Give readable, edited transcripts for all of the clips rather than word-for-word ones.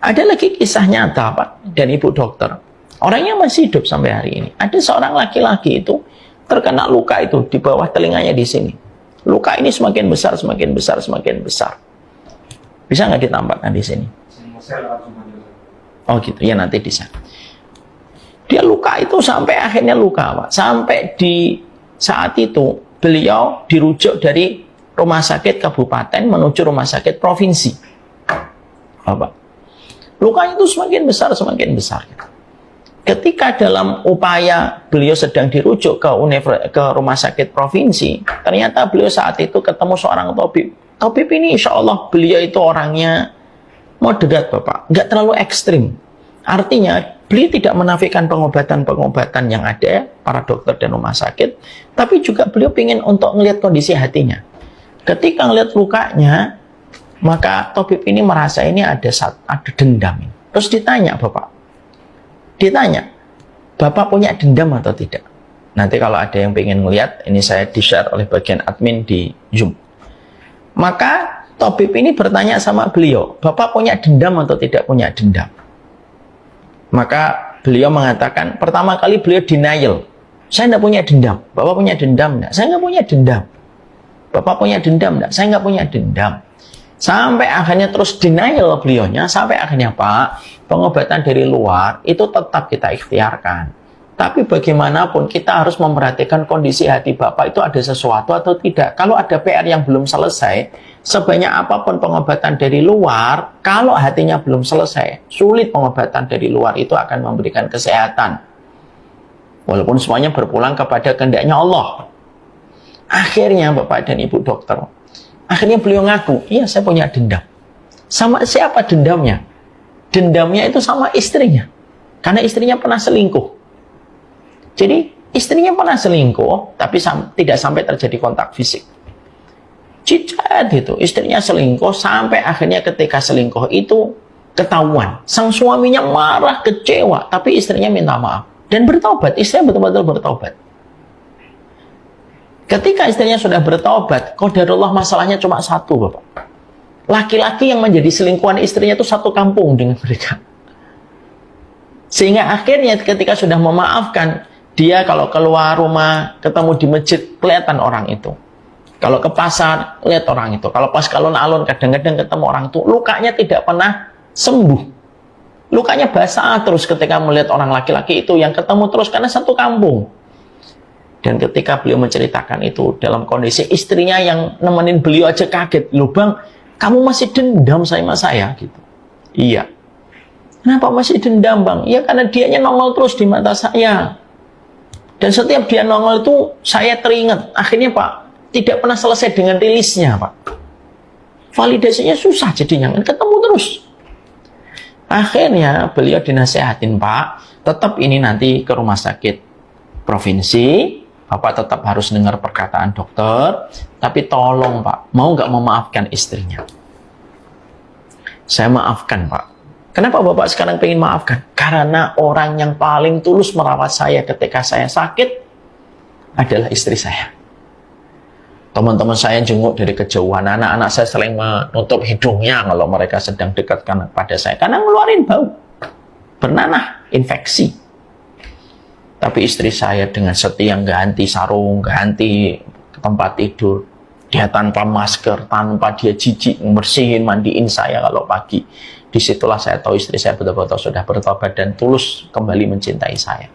Ada lagi kisah nyata Pak, dan Ibu dokter. Orangnya masih hidup sampai hari ini. Ada seorang laki-laki itu terkena luka itu di bawah telinganya di sini. Luka ini semakin besar, semakin besar, semakin besar. Bisa nggak ditampakkan di sini? Oh gitu, ya nanti bisa. Dia luka itu sampai akhirnya luka Pak. Sampai di saat itu beliau dirujuk dari rumah sakit kabupaten menuju rumah sakit provinsi. Bapak. Lukanya itu semakin besar, semakin besar. Ketika dalam upaya beliau sedang dirujuk ke rumah sakit provinsi, ternyata beliau saat itu ketemu seorang tabib. Tabib ini insya Allah beliau itu orangnya moderat Bapak, nggak terlalu ekstrim. Artinya beliau tidak menafikan pengobatan-pengobatan yang ada, para dokter dan rumah sakit, tapi juga beliau ingin untuk melihat kondisi hatinya. Ketika melihat lukanya, maka tabib ini merasa ini ada dendam. Terus ditanya Bapak punya dendam atau tidak? Nanti kalau ada yang pengen melihat, ini saya di-share oleh bagian admin di Zoom. Maka tabib ini bertanya sama beliau, Bapak punya dendam atau tidak punya dendam? Maka beliau mengatakan, pertama kali beliau denial. Saya tidak punya dendam. Bapak punya dendam enggak? Saya nggak punya dendam. Bapak punya dendam enggak? Saya nggak punya dendam. Sampai akhirnya terus denial beliaunya, sampai akhirnya Pak, pengobatan dari luar itu tetap kita ikhtiarkan. Tapi bagaimanapun kita harus memperhatikan kondisi hati Bapak itu ada sesuatu atau tidak. Kalau ada PR yang belum selesai, sebanyak apapun pengobatan dari luar, kalau hatinya belum selesai, sulit pengobatan dari luar itu akan memberikan kesehatan. Walaupun semuanya berpulang kepada kehendaknya Allah. Akhirnya Bapak dan Ibu dokter, akhirnya beliau ngaku, iya saya punya dendam. Sama siapa dendamnya? Dendamnya itu sama istrinya. Karena istrinya pernah selingkuh. Jadi istrinya pernah selingkuh, tapi tidak sampai terjadi kontak fisik. Cicat itu, istrinya selingkuh sampai akhirnya ketika selingkuh itu ketahuan. Sang suaminya marah, kecewa, tapi istrinya minta maaf. Dan bertobat, istrinya betul-betul bertobat. Ketika istrinya sudah bertobat, qadarullah masalahnya cuma satu Bapak. Laki-laki yang menjadi selingkuhan istrinya itu satu kampung dengan mereka. Sehingga akhirnya ketika sudah memaafkan, dia kalau keluar rumah, ketemu di masjid, kelihatan orang itu. Kalau ke pasar, lihat orang itu. Kalau pas alun-alun, kadang-kadang ketemu orang itu, lukanya tidak pernah sembuh. Lukanya basah terus ketika melihat orang laki-laki itu yang ketemu terus, karena satu kampung. Dan ketika beliau menceritakan itu, dalam kondisi istrinya yang nemenin beliau aja kaget. Loh Bang, kamu masih dendam sama saya? Gitu. Iya. Kenapa masih dendam Bang? Ya karena dianya nongol terus di mata saya. Dan setiap dia nongol itu saya teringat. Akhirnya Pak, tidak pernah selesai dengan rilisnya Pak. Validasinya susah jadinya, ketemu terus. Akhirnya beliau dinasehatin Pak, tetap ini nanti ke rumah sakit provinsi, Bapak tetap harus dengar perkataan dokter, tapi tolong Pak, mau nggak memaafkan istrinya? Saya maafkan Pak. Kenapa Bapak sekarang pengen maafkan? Karena orang yang paling tulus merawat saya ketika saya sakit adalah istri saya. Teman-teman saya jenguk dari kejauhan. Anak-anak saya sering menutup hidungnya kalau mereka sedang dekatkan pada saya. Karena ngeluarin bau. Bernanah, infeksi. Tapi istri saya dengan setia ganti sarung, ganti tempat tidur. Dia tanpa masker, tanpa dia jijik, bersihin, mandiin saya kalau pagi. Disitulah saya tahu istri saya betul-betul sudah bertobat dan tulus kembali mencintai saya.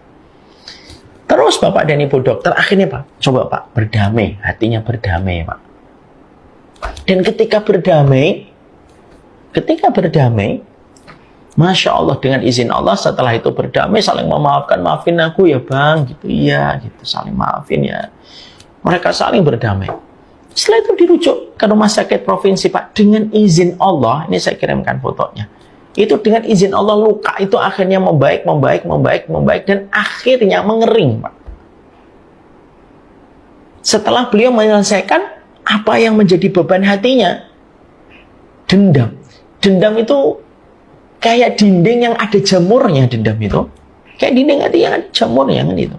Terus Bapak dan Ibu dokter, akhirnya Pak, coba Pak, berdamai, hatinya berdamai Pak. Dan ketika berdamai, Masya Allah, dengan izin Allah, setelah itu berdamai, saling memaafkan, maafin aku ya Bang, gitu, iya, gitu, saling maafin ya. Mereka saling berdamai. Setelah itu dirujuk ke rumah sakit provinsi Pak, dengan izin Allah, ini saya kirimkan fotonya. Itu dengan izin Allah, luka itu akhirnya membaik, dan akhirnya mengering Pak. Setelah beliau menyelesaikan apa yang menjadi beban hatinya, dendam. Dendam itu kayak dinding yang ada jamurnya, dendam itu. Kayak dinding hati yang ada jamurnya kan itu.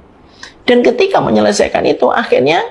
Dan ketika menyelesaikan itu, akhirnya